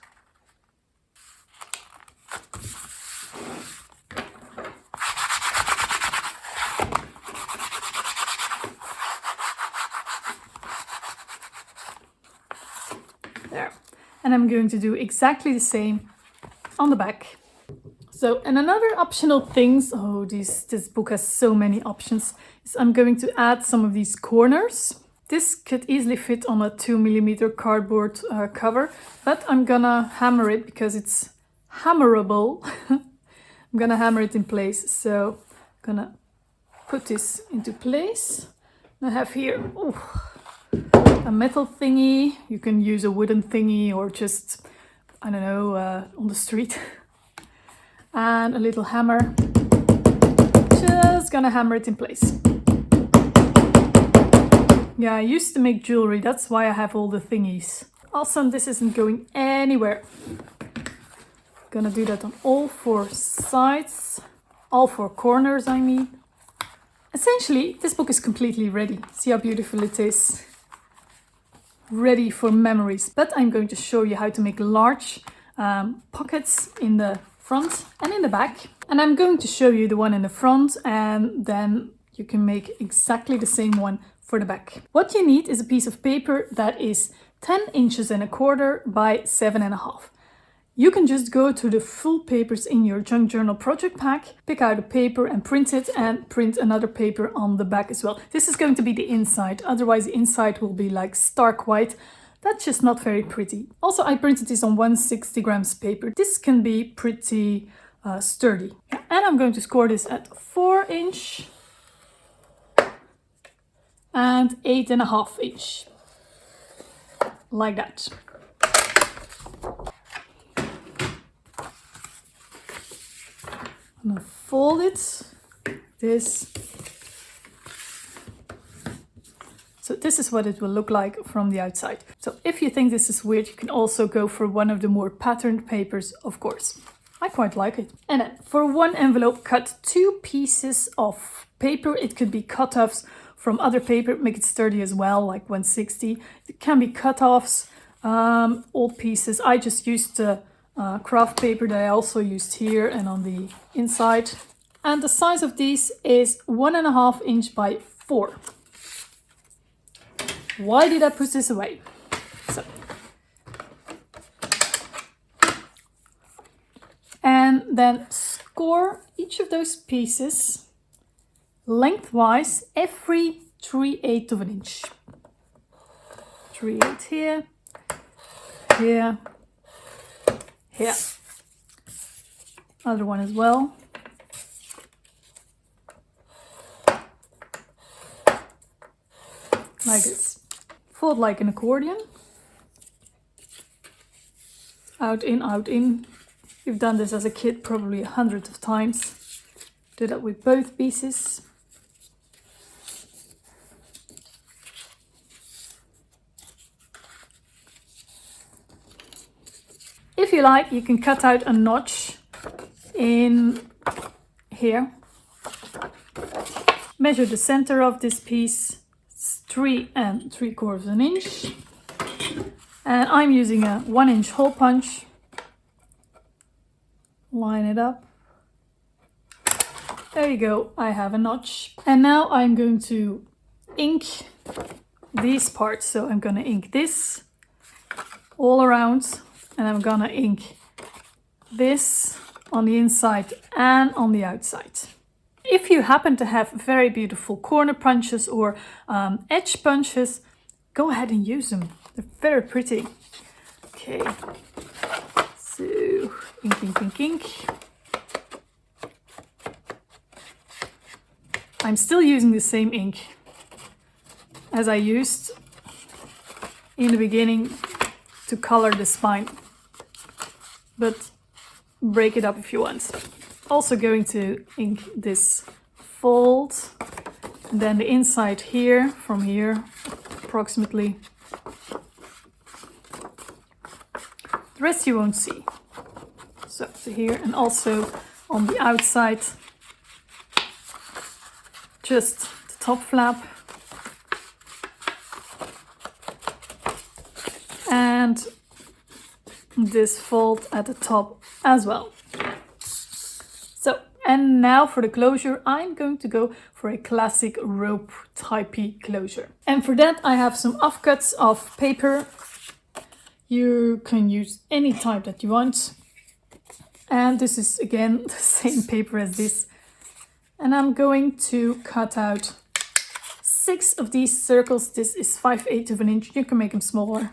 There. And I'm going to do exactly the same on the back. So, and another optional things, this book has so many options, is I'm going to add some of these corners. This could easily fit on a 2mm cardboard cover, but I'm gonna hammer it because it's hammerable. I'm gonna hammer it in place. So I'm gonna put this into place. I have here a metal thingy. You can use a wooden thingy or just, I don't know, on the street. And a little hammer. Just gonna hammer it in place. Yeah, I used to make jewelry, that's why I have all the thingies. Also, this isn't going anywhere. Gonna do that on all 4 sides, all 4 corners, I mean. Essentially, this book is completely ready. See how beautiful it is? Ready for memories. But I'm going to show you how to make large pockets in the front and in the back. And I'm going to show you the one in the front, and then you can make exactly the same one for the back. What you need is a piece of paper that is 10.25" by 7.5". You can just go to the full papers in your junk journal project pack, pick out a paper and print it, and print another paper on the back as well. This is going to be the inside, otherwise the inside will be like stark white. That's just not very pretty. Also, I printed this on 160 grams paper. This can be pretty sturdy. And I'm going to score this at 4" and 8.5". Like that. I'm gonna fold it, this. So this is what it will look like from the outside. So if you think this is weird, you can also go for one of the more patterned papers, of course. I quite like it. And then for one envelope, cut 2 pieces of paper. It could be cut-offs from other paper, make it sturdy as well, like 160. It can be cut-offs, old pieces. I just used the craft paper that I also used here and on the inside. And the size of these is 1.5" by 4". Why did I put this away? So. And then score each of those pieces lengthwise every 3/8 inch. 3/8 here, here, here. Other one as well. Like this. Fold like an accordion. Out, in, out, in. You've done this as a kid probably 100 of times. Do that with both pieces. If you like, you can cut out a notch in here. Measure the center of this piece. It's 3 3/4 inch. And I'm using a 1-inch hole punch. Line it up. There you go, I have a notch. And now I'm going to ink these parts. So I'm gonna ink this all around, and I'm gonna ink this on the inside and on the outside. If you happen to have very beautiful corner punches or edge punches, go ahead and use them. They're very pretty. Okay, so ink, ink, ink, ink. I'm still using the same ink as I used in the beginning to color the spine, but break it up if you want. Also going to ink this fold, and then the inside here, from here approximately. The rest you won't see. So to here, and also on the outside, just the top flap. And this fold at the top as well. So, and now for the closure, I'm going to go for a classic rope typey closure. And for that I have some offcuts of paper. You can use any type that you want. And this is again the same paper as this. And I'm going to cut out 6 of these circles. This is 5/8 inch. You can make them smaller,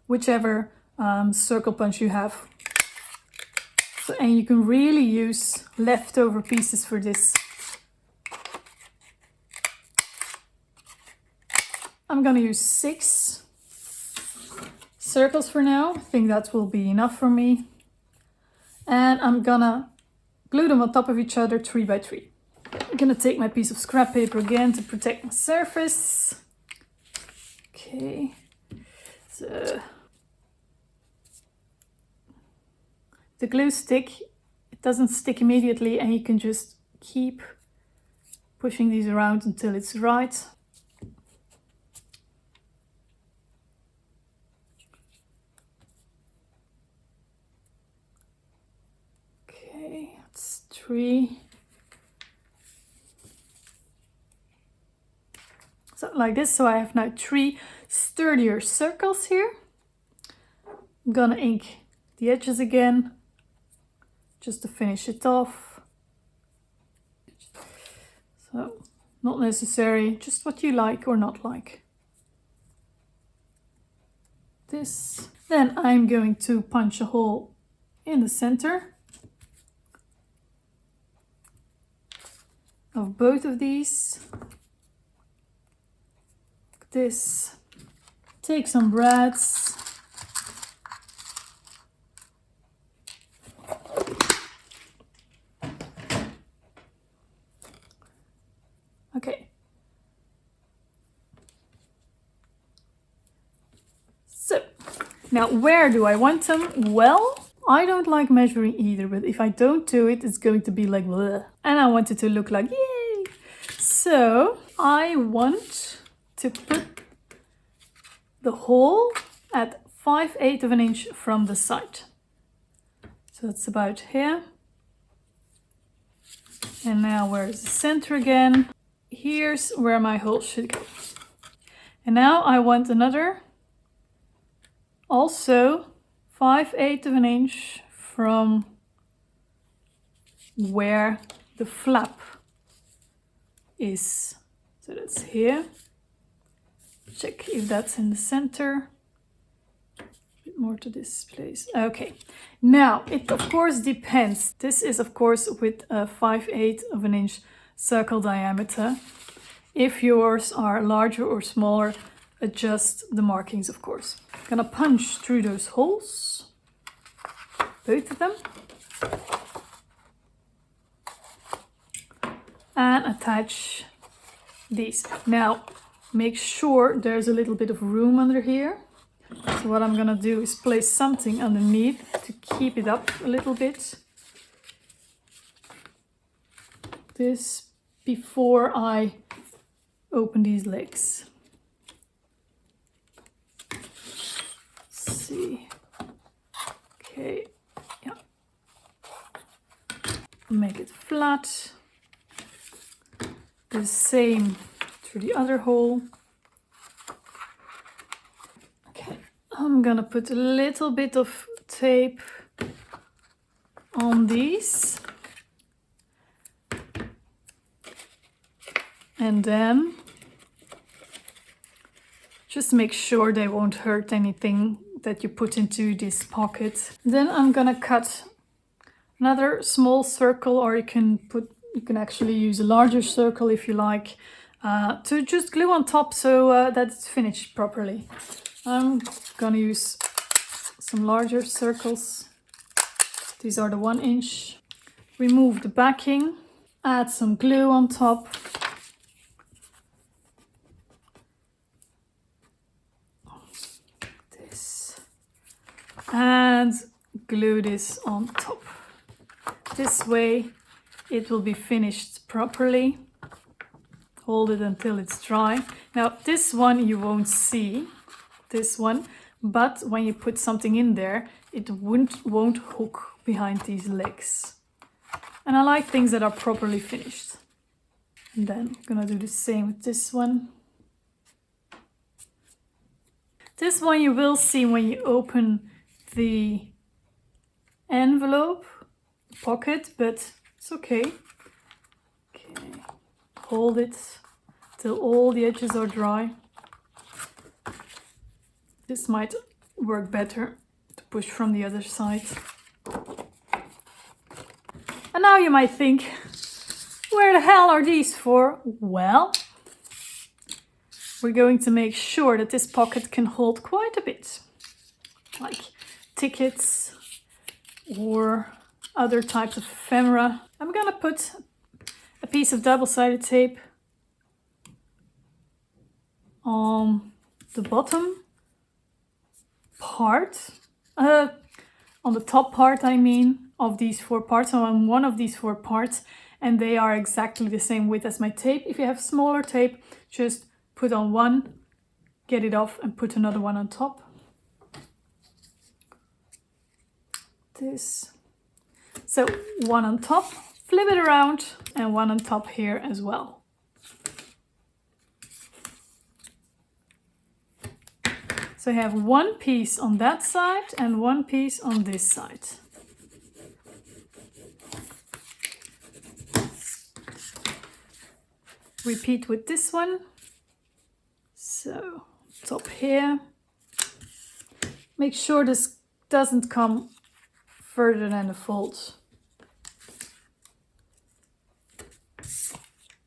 whichever circle punch you have. So, and you can really use leftover pieces for this. I'm gonna use 6 circles for now. I think that will be enough for me. And I'm gonna glue them on top of each other 3 by 3. I'm gonna take my piece of scrap paper again to protect my surface. Okay, so the glue stick, it doesn't stick immediately, and you can just keep pushing these around until it's right. Okay, that's 3. So like this, so I have now 3 sturdier circles here. I'm gonna ink the edges again, just to finish it off. So, not necessary, just what you like or not like. This. Then I'm going to punch a hole in the center of both of these. Like this. Take some brads. Okay. So, now where do I want them? Well, I don't like measuring either, but if I don't do it, it's going to be like bleh. And I want it to look like yay. So, I want to put the hole at 5/8 inch from the side. So it's about here. And now where's the center again? Here's where my hole should go. And now I want another, also 5/8 inch from where the flap is. So that's here. Check if that's in the center. bit more to this place. Okay, now it of course depends. This is of course with a 5/8 of an inch circle diameter. If yours are larger or smaller, adjust the markings of course. I'm gonna punch through those holes, both of them, and attach these. Now make sure there's a little bit of room under here. So what I'm gonna do is place something underneath to keep it up a little bit. This before I open these legs. Let's see. Okay, yeah. Make it flat. The same through the other hole. Okay, I'm gonna put a little bit of tape on these. And then just make sure they won't hurt anything that you put into this pocket. Then I'm gonna cut another small circle, or you can actually use a larger circle if you like, to just glue on top so that it's finished properly. I'm gonna use some larger circles. These are the 1 inch. Remove the backing, add some glue on top. And glue this on top. This way it will be finished properly. Hold it until it's dry. Now this one you won't see, this one, but when you put something in there, it won't hook behind these legs. And I like things that are properly finished. And then I'm gonna do the same with this one. This one you will see when you open the envelope, pocket, but it's okay. Okay, hold it till all the edges are dry. This might work better to push from the other side. And now you might think, where the hell are these for? Well, we're going to make sure that this pocket can hold quite a bit, like tickets or other types of ephemera. I'm gonna put a piece of double-sided tape on the bottom part, on the top part I mean, of these 4 parts, so on one of these 4 parts, and they are exactly the same width as my tape. If you have smaller tape, just put on one, get it off, and put another one on top. This. So one on top, flip it around, and one on top here as well. So I have one piece on that side and one piece on this side. Repeat with this one. So top here. Make sure this doesn't come further than the fold.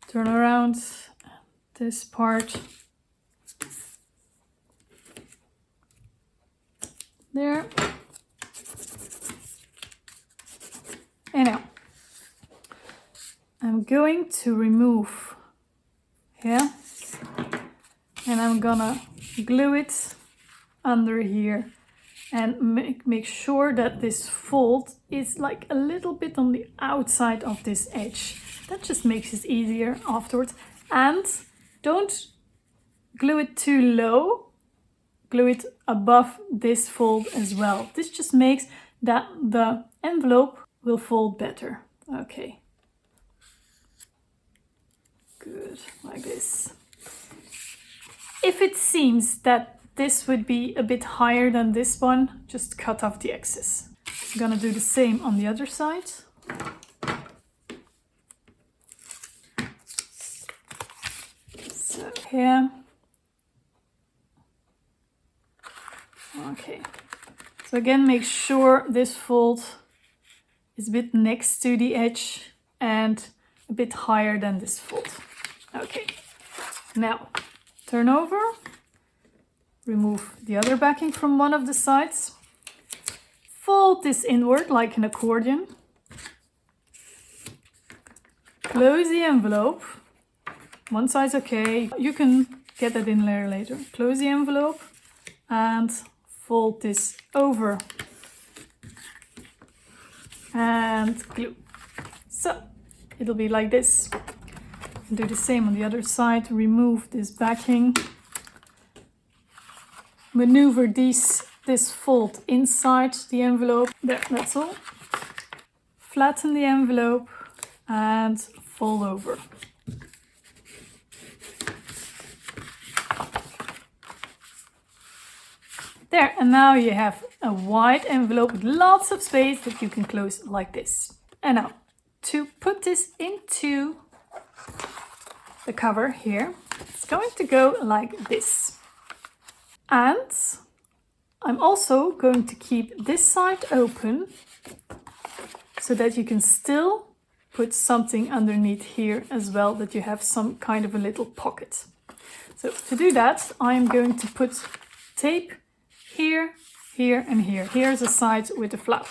Turn around this part. There. And now I'm going to remove here, and I'm gonna glue it under here and make sure that this fold is like a little bit on the outside of this edge. That just makes it easier afterwards. And don't glue it too low, glue it above this fold as well. This just makes that the envelope will fold better. Okay. Good, like this. If it seems that this would be a bit higher than this one, just cut off the excess. I'm gonna do the same on the other side. So here. Okay. So again, make sure this fold is a bit next to the edge and a bit higher than this fold. Okay, now turn over, remove the other backing from one of the sides, fold this inward like an accordion, close the envelope, one side's okay, you can get that in there later, close the envelope and fold this over and glue. So it'll be like this. Do the same on the other side, remove this backing, maneuver this fold inside the envelope, there, that's all. Flatten the envelope and fold over. There, and now you have a wide envelope with lots of space that you can close like this. And now, to put this into the cover here, it's going to go like this. And I'm also going to keep this side open so that you can still put something underneath here as well, that you have some kind of a little pocket. So to do that, I'm going to put tape here, here and here. Here's a side with a flap.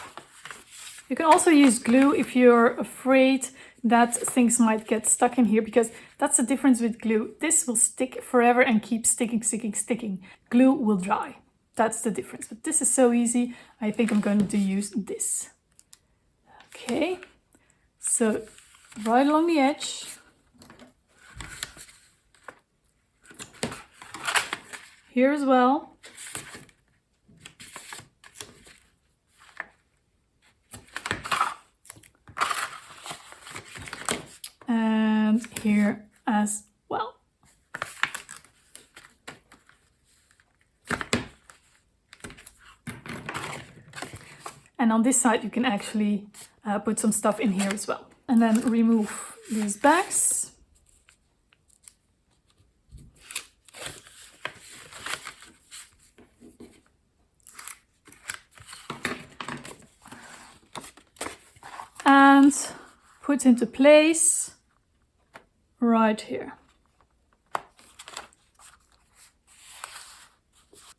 You can also use glue if you're afraid that things might get stuck in here, because that's the difference with glue. This will stick forever and keep sticking, sticking, sticking. Glue will dry. That's the difference. But this is so easy. I think I'm going to use this. Okay. So right along the edge. Here as well. And here as well. And on this side you can actually put some stuff in here as well. And then remove these bags. And put into place right here.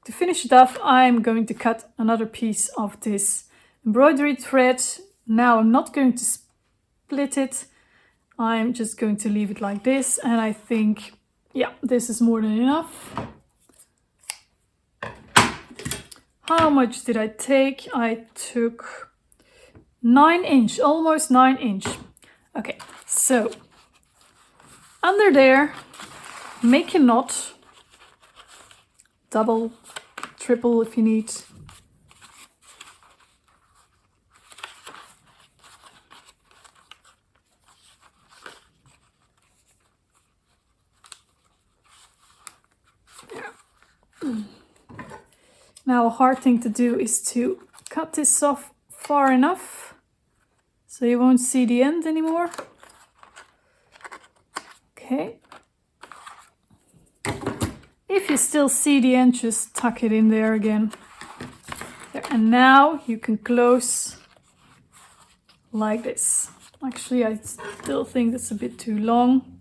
To finish it off, I'm going to cut another piece of this embroidery thread. Now I'm not going to split it. I'm just going to leave it like this. And I think, yeah, this is more than enough. How much did I take? I took 9 inch, almost 9 inch. Okay, so under there, make a knot, double, triple if you need. Now a hard thing to do is to cut this off far enough so you won't see the end anymore. Okay. If you still see the end, just tuck it in there again. There. And now you can close like this. Actually, I still think that's a bit too long.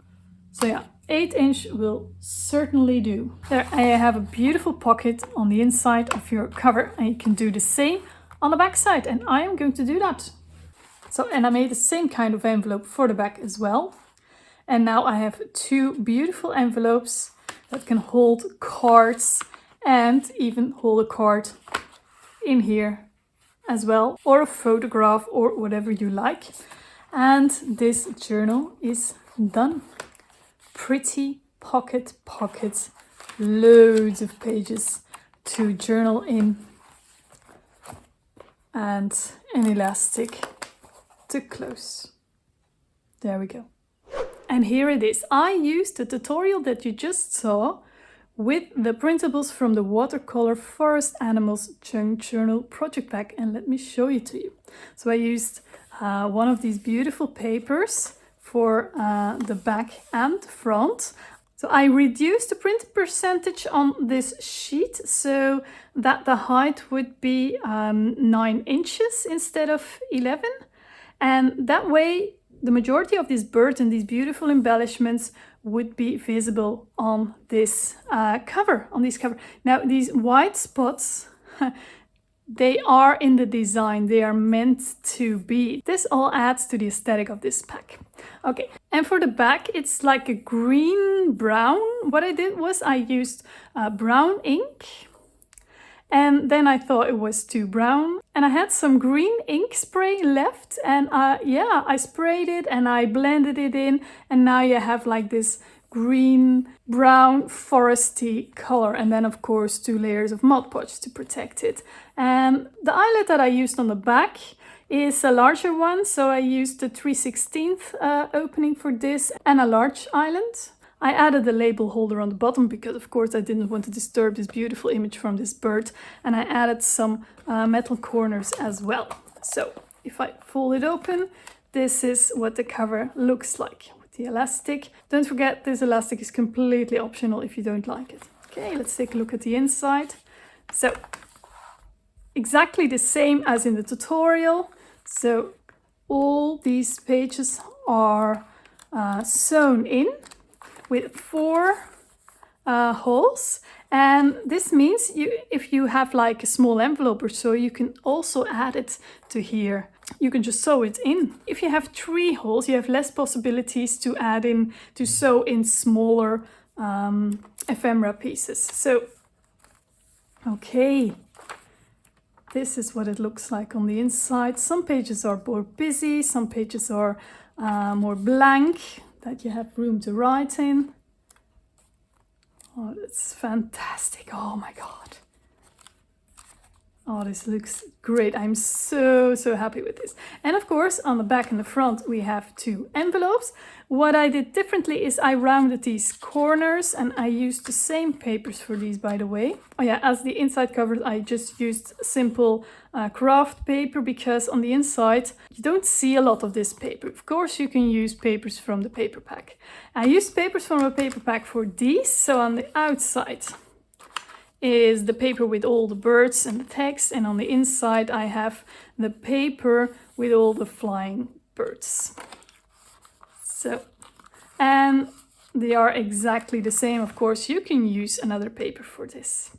So yeah, 8 inch will certainly do. There, I have a beautiful pocket on the inside of your cover, and you can do the same on the back side, and I am going to do that. So, and I made the same kind of envelope for the back as well. And now I have 2 beautiful envelopes that can hold cards and even hold a card in here as well, or a photograph or whatever you like. And this journal is done. Pretty pocket, loads of pages to journal in, and an elastic to close. There we go. And here it is. I used the tutorial that you just saw with the printables from the Watercolor Forest Animals Junk Journal project pack, and let me show it to you. So I used one of these beautiful papers for the back and front. So I reduced the print percentage on this sheet so that the height would be 9 inches instead of 11. And that way the majority of these birds and these beautiful embellishments would be visible on this cover, Now these white spots, they are in the design, they are meant to be. This all adds to the aesthetic of this pack. Okay, and for the back, it's like a green-brown. What I did was I used brown ink, and then I thought it was too brown. And I had some green ink spray left, and yeah, I sprayed it and I blended it in, and now you have like this green, brown, foresty color, and then of course 2 layers of Mod Podge to protect it. And the eyelet that I used on the back is a larger one, so I used the 3/16 opening for this and a large eyelet. I added the label holder on the bottom because of course I didn't want to disturb this beautiful image from this bird, and I added some metal corners as well. So if I fold it open, this is what the cover looks like. The elastic. Don't forget, this elastic is completely optional if you don't like it. Okay, let's take a look at the inside. So, exactly the same as in the tutorial. So, all these pages are sewn in with 4 holes. And this means if you have like a small envelope or so, you can also add it to here. You can just sew it in. If you have 3 holes, you have less possibilities to sew in smaller ephemera pieces. So, okay, this is what it looks like on the inside. Some pages are more busy, some pages are more blank, that you have room to write in. Oh, that's fantastic. Oh my God. Oh, this looks great. I'm so happy with this. And of course, on the back and the front, we have 2 envelopes. What I did differently is I rounded these corners, and I used the same papers for these, by the way. Oh yeah, as the inside covers, I just used simple craft paper because on the inside, you don't see a lot of this paper. Of course, you can use papers from the paper pack. I used papers from a paper pack for these, so on the outside is the paper with all the birds and the text, and on the inside I have the paper with all the flying birds. So, and they are exactly the same. Of course, you can use another paper for this.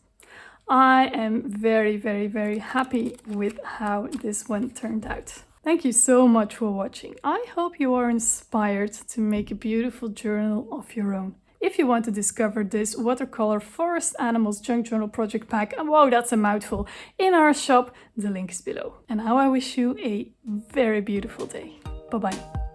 I am very happy with how this one turned out. Thank you so much for watching. I hope you are inspired to make a beautiful journal of your own. If you want to discover this Watercolor Forest Animals Junk Journal Project Pack, and wow, that's a mouthful, in our shop, the link is below. And now I wish you a very beautiful day. Bye-bye.